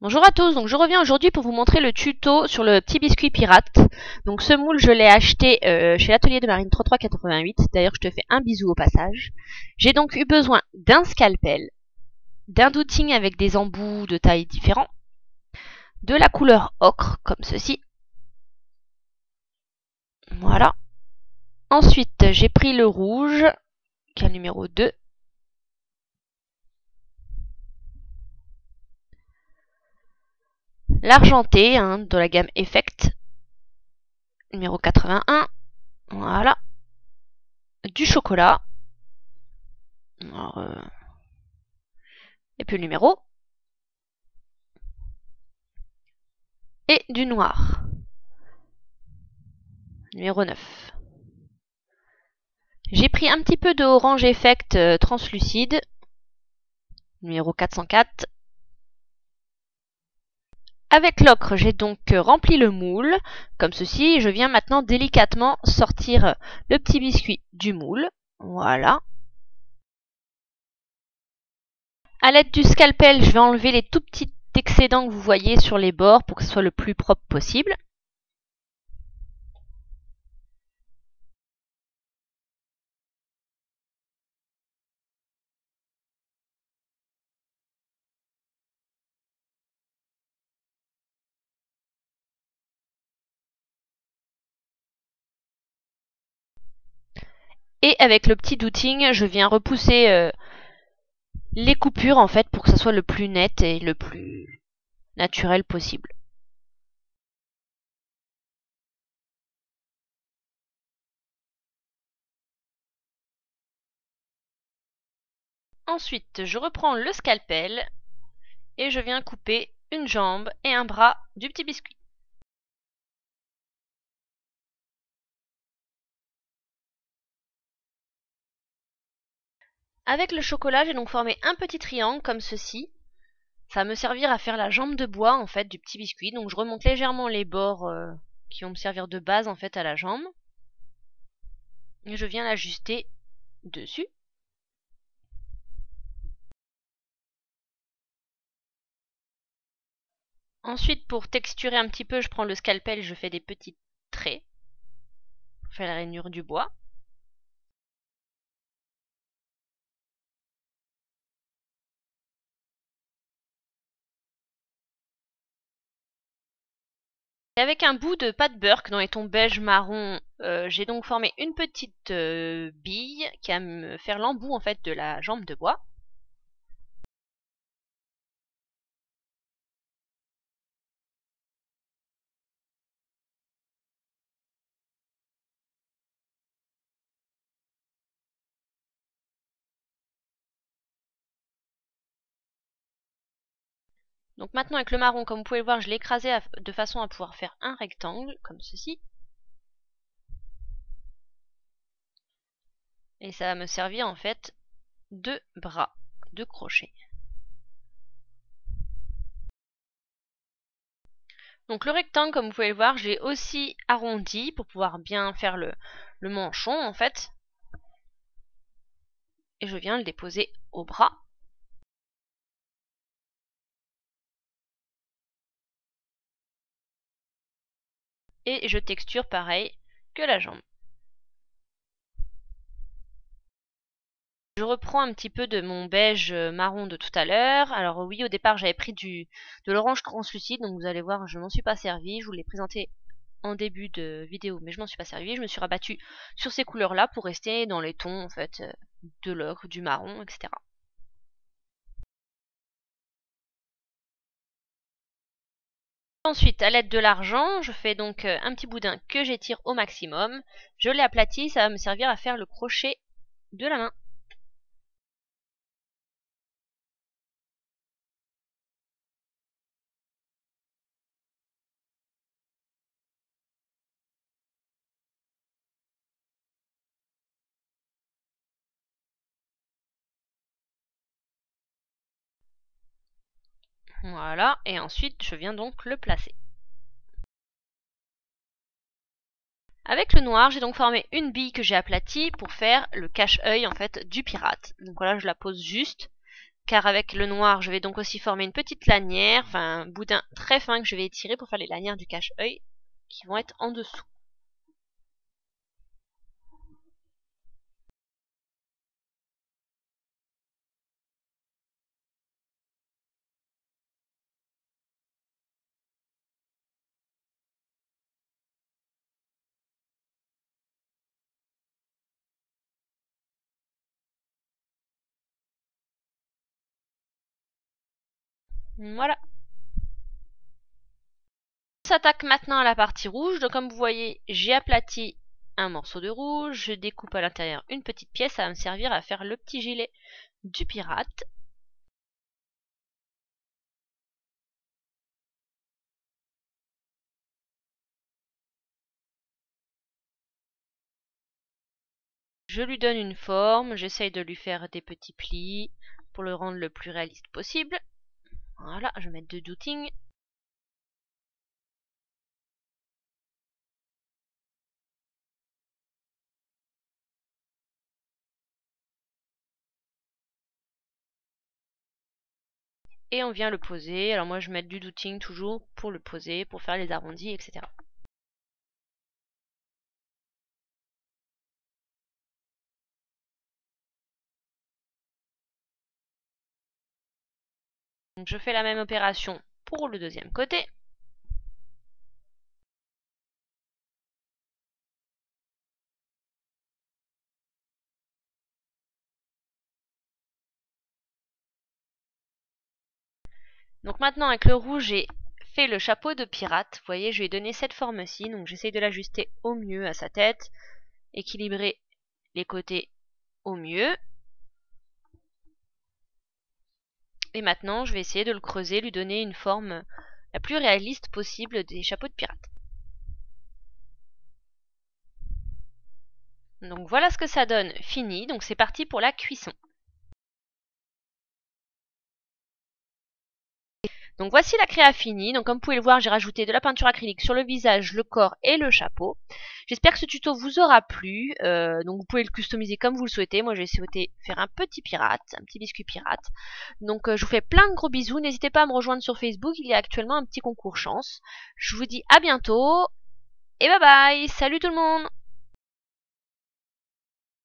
Bonjour à tous, donc je reviens aujourd'hui pour vous montrer le tuto sur le petit biscuit pirate. Donc ce moule je l'ai acheté chez l'atelier de Marine 3388, d'ailleurs je te fais un bisou au passage. J'ai donc eu besoin d'un scalpel, d'un douting avec des embouts de tailles différents, de la couleur ocre comme ceci. Voilà. Ensuite j'ai pris le rouge, qui est le numéro 2. L'argenté de la gamme Effect, numéro 81. Voilà. Du chocolat. Alors, et puis le numéro. Et du noir. Numéro 9. J'ai pris un petit peu de Orange Effect translucide. Numéro 404. Avec l'ocre, j'ai donc rempli le moule, comme ceci. Je viens maintenant délicatement sortir le petit biscuit du moule. Voilà. À l'aide du scalpel, je vais enlever les tout petits excédents que vous voyez sur les bords pour que ce soit le plus propre possible. Et avec le petit douting, je viens repousser les coupures en fait pour que ça soit le plus net et le plus naturel possible. Ensuite, je reprends le scalpel et je viens couper une jambe et un bras du petit biscuit. Avec le chocolat, j'ai donc formé un petit triangle comme ceci. Ça va me servir à faire la jambe de bois en fait du petit biscuit. Donc je remonte légèrement les bords qui vont me servir de base en fait à la jambe. Et je viens l'ajuster dessus. Ensuite, pour texturer un petit peu, je prends le scalpel et je fais des petits traits pour faire la rainure du bois. Et avec un bout de pâte Burke dans les tons beige marron, j'ai donc formé une petite bille qui va me faire l'embout en fait de la jambe de bois. Donc maintenant avec le marron, comme vous pouvez le voir, je l'ai écrasé de façon à pouvoir faire un rectangle, comme ceci. Et ça va me servir en fait de bras de crochet. Donc le rectangle, comme vous pouvez le voir, je l'ai aussi arrondi pour pouvoir bien faire le manchon en fait. Et je viens le déposer au bras. Et je texture pareil que la jambe. Je reprends un petit peu de mon beige marron de tout à l'heure. Alors oui, au départ j'avais pris de l'orange translucide, donc vous allez voir, je m'en suis pas servi. Je vous l'ai présenté en début de vidéo, mais je m'en suis pas servi. Je me suis rabattue sur ces couleurs-là pour rester dans les tons en fait de l'ocre, du marron, etc. Ensuite, à l'aide de l'argent, je fais donc un petit boudin que j'étire au maximum. Je l'ai aplati, ça va me servir à faire le crochet de la main. Voilà, et ensuite je viens donc le placer. Avec le noir, j'ai donc formé une bille que j'ai aplatie pour faire le cache-œil en fait du pirate. Donc voilà, je la pose juste car avec le noir, je vais donc aussi former une petite lanière, enfin un boudin très fin que je vais étirer pour faire les lanières du cache-œil qui vont être en dessous. Voilà. On s'attaque maintenant à la partie rouge. Donc comme vous voyez, j'ai aplati un morceau de rouge. Je découpe à l'intérieur une petite pièce. Ça va me servir à faire le petit gilet du pirate. Je lui donne une forme. J'essaye de lui faire des petits plis pour le rendre le plus réaliste possible. Voilà, je vais mettre de douting. Et on vient le poser. Alors moi je mets du douting toujours pour le poser, pour faire les arrondis, etc. Donc je fais la même opération pour le deuxième côté. Donc maintenant avec le rouge j'ai fait le chapeau de pirate. Vous voyez, je lui ai donné cette forme-ci. Donc j'essaye de l'ajuster au mieux à sa tête. Équilibrer les côtés au mieux. Et maintenant je vais essayer de le creuser, lui donner une forme la plus réaliste possible des chapeaux de pirate. Donc voilà ce que ça donne fini. Donc c'est parti pour la cuisson. Donc voici la créa finie. Donc comme vous pouvez le voir, j'ai rajouté de la peinture acrylique sur le visage, le corps et le chapeau. J'espère que ce tuto vous aura plu. Donc vous pouvez le customiser comme vous le souhaitez. Moi j'ai souhaité faire un petit pirate, un petit biscuit pirate. Donc je vous fais plein de gros bisous. N'hésitez pas à me rejoindre sur Facebook. Il y a actuellement un petit concours chance. Je vous dis à bientôt. Et bye bye. Salut tout le monde.